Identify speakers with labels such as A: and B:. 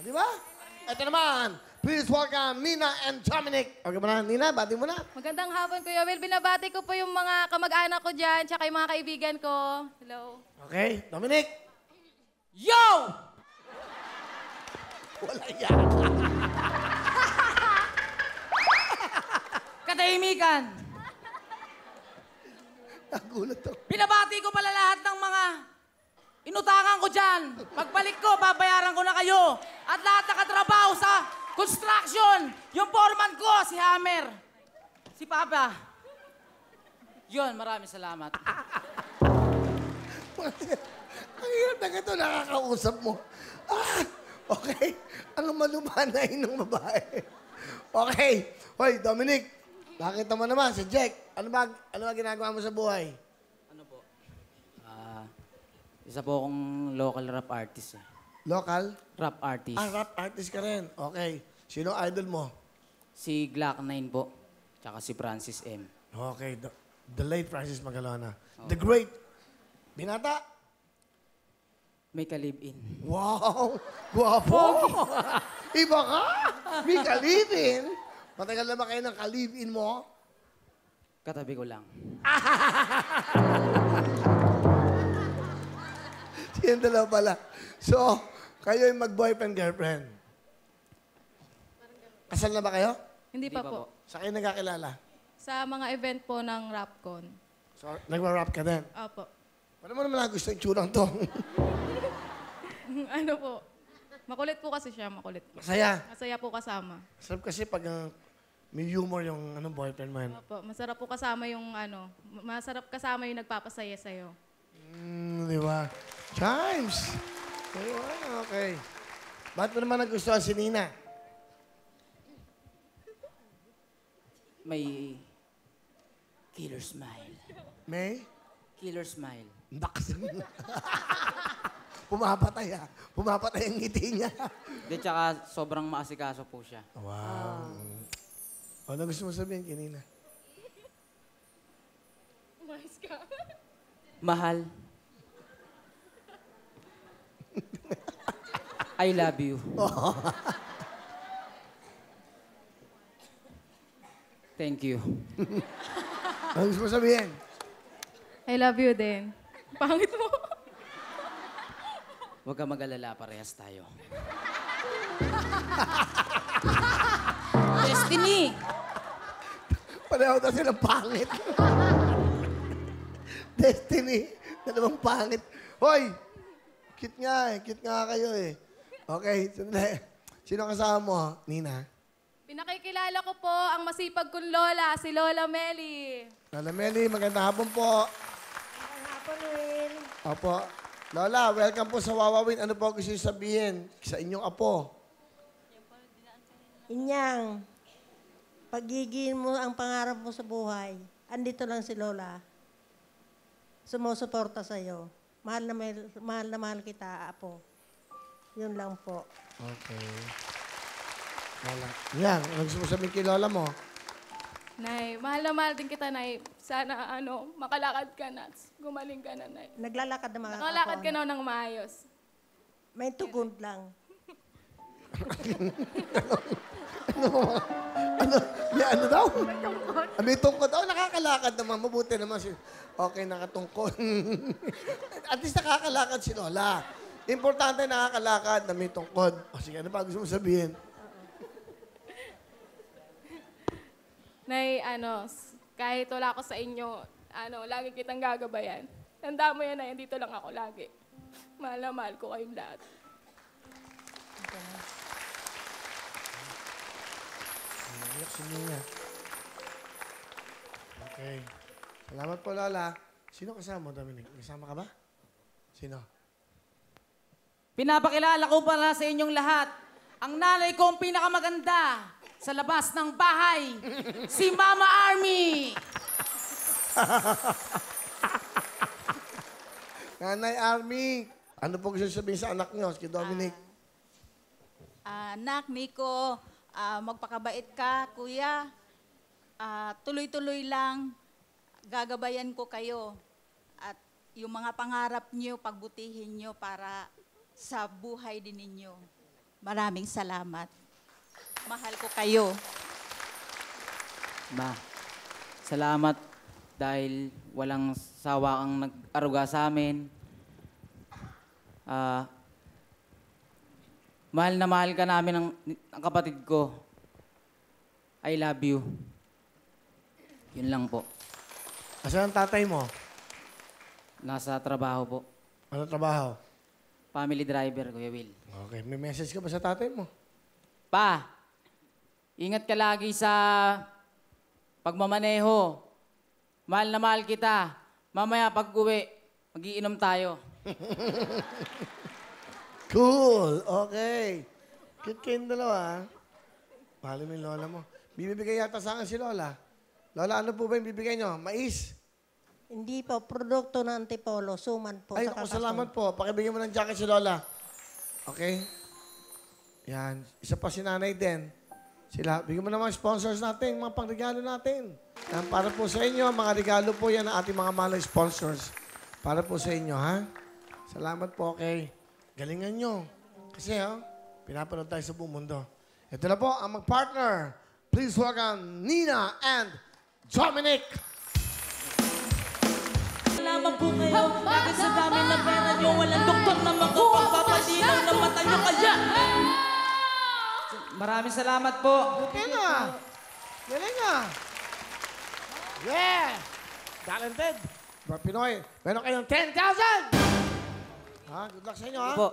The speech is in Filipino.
A: Di ba? Ito naman. Please welcome Nina and Dominic. Okay ba na, Nina? Bati mo na.
B: Magandang hapon, Kuya Will. Binabati ko po yung mga kamag-anak ko dyan, tsaka yung mga kaibigan ko. Hello.
A: Okay, Dominic.
C: Yo!
A: Wala yan.
C: Katahimikan!
A: Nagulat ako.
C: Binabati ko pala lahat ng mga inutangan ko dyan. Pagbalik ko, babayaran ko na kayo. At lahat nakatrabaho sa construction. Yung foreman ko, si Hammer. Si Papa. Yun, maraming salamat.
A: Ang hirap na ito, nakakausap mo. Ah, okay. Ang malumanay ng babae. Okay. Hoy, Dominic, nakita mo naman si Jack. Ano ba ginagawa mo sa buhay?
C: Ano po? Isa po akong local rap artist.
A: Local?
C: Rap artist.
A: Ah, rap artist ka rin. Okay. Sino idol mo?
C: Si Glock 9 po. Tsaka si Francis M.
A: Okay. The late Francis Magalona. The great. Binata?
C: May ka-live-in.
A: Wow! Guwapo! Iba ka! May kalibin! Matagal na ba kayo ng kalibin mo?
C: Katabi ko lang.
A: Yan dalawa pala. So, kayo yung mag-boyfriend-girlfriend. Kasal na ba kayo?
B: Hindi pa po.
A: Sa kayo nagkakilala?
B: Sa mga event po ng Rapcon.
A: So, nagwa-rap ka din?
B: Opo.
A: Paano mo naman gusto yung tsurang to?
B: Ano po? Makulit po kasi siya, makulit po.
A: Masaya.
B: Masaya po kasama.
A: Sarap kasi pag may humor yung boyfriend mo.
B: Opo, masarap po kasama yung masarap kasama yung nagpapasaya sa'yo.
A: Di ba? Chimes! Okay. Ba't mo naman nagustuhan si Nina?
C: May killer smile.
A: May?
C: Killer smile.
A: Naks. Pumapatay Pumapatay ang ngiti niya.
C: Di, tsaka sobrang maasikaso po siya.
A: Wow. Ano gusto mo sabihin kay Nina?
B: Umayos ka.
C: Mahal. I love you. Thank you.
A: Ano gusto mo sabihin?
B: I love you din. Pangit mo.
C: Huwag ka mag-alala, parehas tayo. Destiny!
A: Pareho na silang pangit. Destiny. Dalawang pangit. Hoy! Cute nga Cute nga kayo eh. Okay, sandali. Sino kasama mo, Nina?
B: Pinakikilala ko po ang masipag kong lola, si Lola Meli.
A: Lola Meli, magandang hapon po.
D: Magandang hapon, Will.
A: Opo. Lola, welcome po sa Wawawin. Ano po gusto niyo sabihin sa inyong apo?
D: Inyang, pagiging mo ang pangarap mo sa buhay, andito lang si Lola. Sumusuporta sa'yo. Mahal na mahal kita, apo. Yun lang po.
A: Okay. Lola. Yan, ano gusto mo sabihin kay Lola mo?
B: Nay, mahal na mahal din kita, Nay. Sana, makalakad ka na. Gumaling ka na, Nay.
D: Naglalakad na mga
B: Makalakad ka na ng maayos.
D: May tugon lang.
A: Ano daw? May tungkod. Oh, nakakalakad naman. Mabuti naman si... Okay, nakatungkod. At least nakakalakad si Lola. Importante nakakalakad na may tungkod. O sige, ano pa gusto mo sabihin?
B: Nay, kahit wala ako sa inyo, lagi kitang gagabayan. Tanda mo yan, Nay, dito lang ako lagi. Mahal na mahal ko kayong lahat.
A: Iyak si Nina. Okay. Salamat po, Lola. Sino kasama mo, Dominic? Kasama ka ba? Sino?
C: Pinapakilala ko pala sa inyong lahat ang nanay kong pinakamaganda sa labas ng bahay, si Mama Army!
A: Nanay Army, ano po gusto sabihin sa anak niyo, si Dominic?
E: Anak, Nico, magpakabait ka, kuya. Tuloy-tuloy lang, gagabayan ko kayo. At yung mga pangarap niyo, pagbutihin niyo para sa buhay din ninyo. Maraming salamat. Mahal ko kayo.
C: Ma, salamat dahil walang sawa kang nag-aruga sa amin. Mahal na mahal ka namin ng kapatid ko. I love you. Yun lang po.
A: Asan ang tatay mo?
C: Nasa trabaho po.
A: Ano trabaho?
C: Family driver, Kuya Will.
A: Okay, may message ka ba sa tatay mo?
C: Pa, ingat ka lagi sa pagmamaneho. Mahal na mahal kita. Mamaya pag-uwi, mag-iinom tayo.
A: Cool. Okay. Cute kayong dalawa, ha? Mahal mo yung lola mo. Bibigay yata sa akin si Lola. Lola, ano po ba yung bibigay nyo? Mais?
D: Hindi po, produkto ng Antipolo, suman po
A: Ay,
D: sa
A: naku,
D: kakasong.
A: salamat po. Pakibigyan mo ng jacket si Lola. Okay? Yan. Isa pa si nanay din. Sila, bigyan mo naman sponsors natin, mga pangregalo natin. Yan, para po sa inyo, mga regalo po yan ng ating mga mahal na sponsors. Para po sa inyo, ha? Salamat po, okay? Galingan nyo. Kasi, pinapanood tayo sa buong mundo. Ito na po, ang mag-partner. Please welcome Nina and Dominic.
F: Lamang po ngayon, bakit sa dami ng pera nyo, walang doktor na makapagpapalinaw na mata nyo kaya?
C: Maraming salamat po.
A: Galing nga. Galing nga. Yeah! Talented. Mga Pinoy, meron kayong 10,000! Ha? Good luck sa inyo, ha?
C: Po.